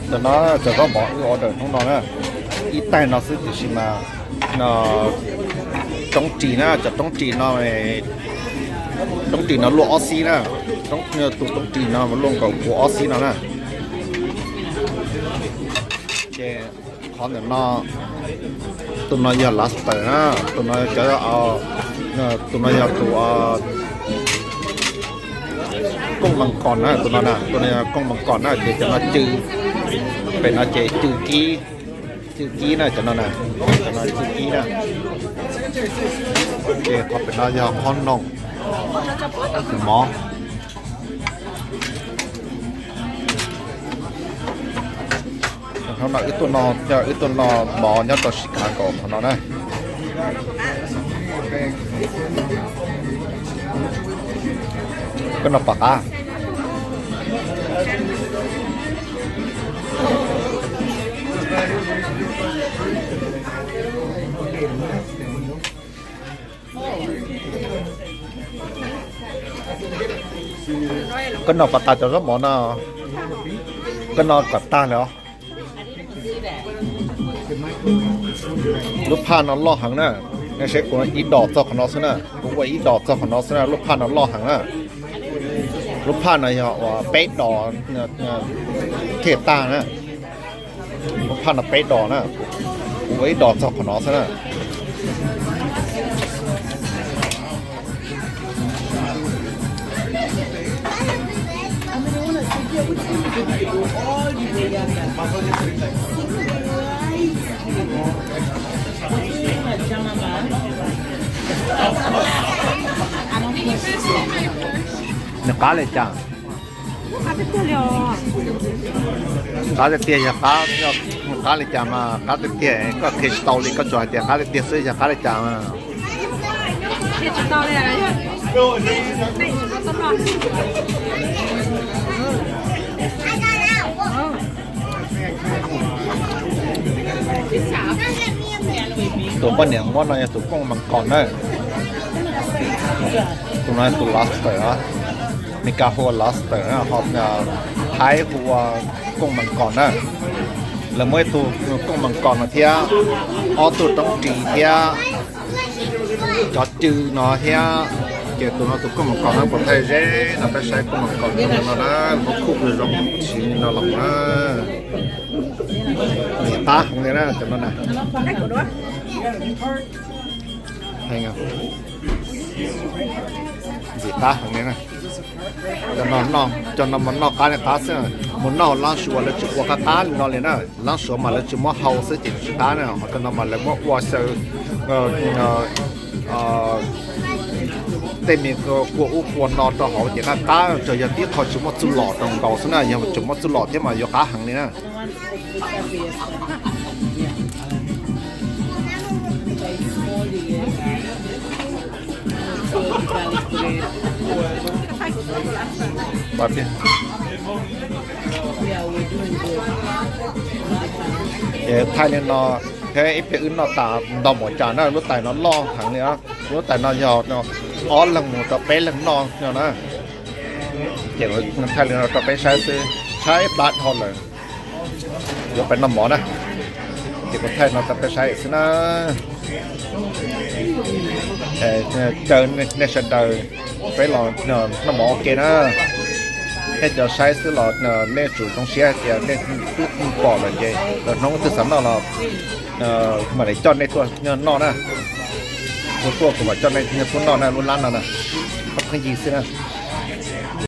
แต่nóจะก็บอกorder ของเราเนี่ยอีแต่เราซื้อติชิมาต้องจีนะจะต้องจีเนาะต้องจีนะลวกออสซี่นะต้องเนี่ยตัวต้องจีนะมันลงกับหัวออสซี่นะเจ้ขอเดี๋ยวเนาะตัวน้อยอย่าลัสเตอร์นะตัวน้อยจะเอาเนี่ยตัวน้อยอย่าตัวกุ้งมังกรนะตัวนั้นนะตัวนี้กุ้งมังกรนะเดี๋ยวจะมาจือเป็นอาเจจือกี้นะจะนั่นนะจะนั่นจือกี้นะโอเคเขาเป็นนายาคอนนองหมอเขาหนักอีตัวนอนจะอีตัวนอนหมอเนี่ยตัวชิคาโกเขานอนนะก็นอนปากอ่ะก็นอนปากตาจะก็หมอนอก็นอนกับตาแล้วลูกพานอนล่อหังน่ะในเช็คกูอีดอกเจ้าของนอสน่ะกูว่าอีดอกเจ้าของนอสน่ะลูกพานอนล่อหังน่ะลูกพานน่ะว่าเป๊ะดอกเนี่ยเทตาน่ะลูกพานน่ะเป๊ะดอกน่ะกูว่าอีดอกเจ้าของนอสน่ะเนี่ยก้าเลยจังก้าเลยเตี้ยจะก้าเนี่ยก้าเลยจังมาก้าเลยเตี้ยก็เคสตอรี่ก็จอยเตี้ยก้าเลยเตี้ยซื้อจะก้าเลยจังอ่ะเคสตอรี่อะไรตัวป้าเหนียงว่าน่าจะตัวกล้องมังกรได้ตัวนั้นตัวลัสเตอร์มีการหัวลัสเตอร์นะเขาเนี่ยท้ายหัวกล้องมังกรนะแล้วเมื่อตัวกล้องมังกรมาเที่ยเอาตัวต้องจีเที่ยจอดจืดเนาะเที่ยเกี่ยวตัวนั้นตัวกล้องมังกรนั้นคนไทยเจ๊เราไปใช้กล้องมังกรตัวนั้นนะเขาคุกเลยลงชิ้นเราลงนะนี่ตาของเนี่ยนะจำนั้นนะให้ไงgì ta không nghe này cho nó nó cái này ta sẽ muốn nó lăn xuống là chụp qua ta nó lên đó lăn xuống mà là chụp mua hậu sẽ chỉnh ta này hoặc là nó mà là mua qua sơ tên mình của nó cho họ chỉ là ta cho giờ tiếp họ chụp mua chụp lọ trong cầu xuống này giờ chụp mua chụp lọ thế mà giờ cá hàng này nè Bye. Thay nên nó cái ít cái nó tả đồng một trà nó lúc tài nó lo thằng này lúc tài nó giàu nó ó lần một tập bé lần nó cho nó kiểu thay nên nó tập bé sai bát thôi rồi giờ phải nằm mỏ này thì có thay nó tập bé sai xin nó chơi nên sẽ đời phải là nó mỏ kia nóให้จะใช้ซื้อหลอดเล่จุดตรงเสียจะเล่ตู้ปอดเลยเจ้แต่น้องที่สำนักเรามาในจอดในตัวเงินนอกนะตัวก็มาจอดในตัวนอกนะรุ่นล้านนะก็ขยี้ซื้อนะ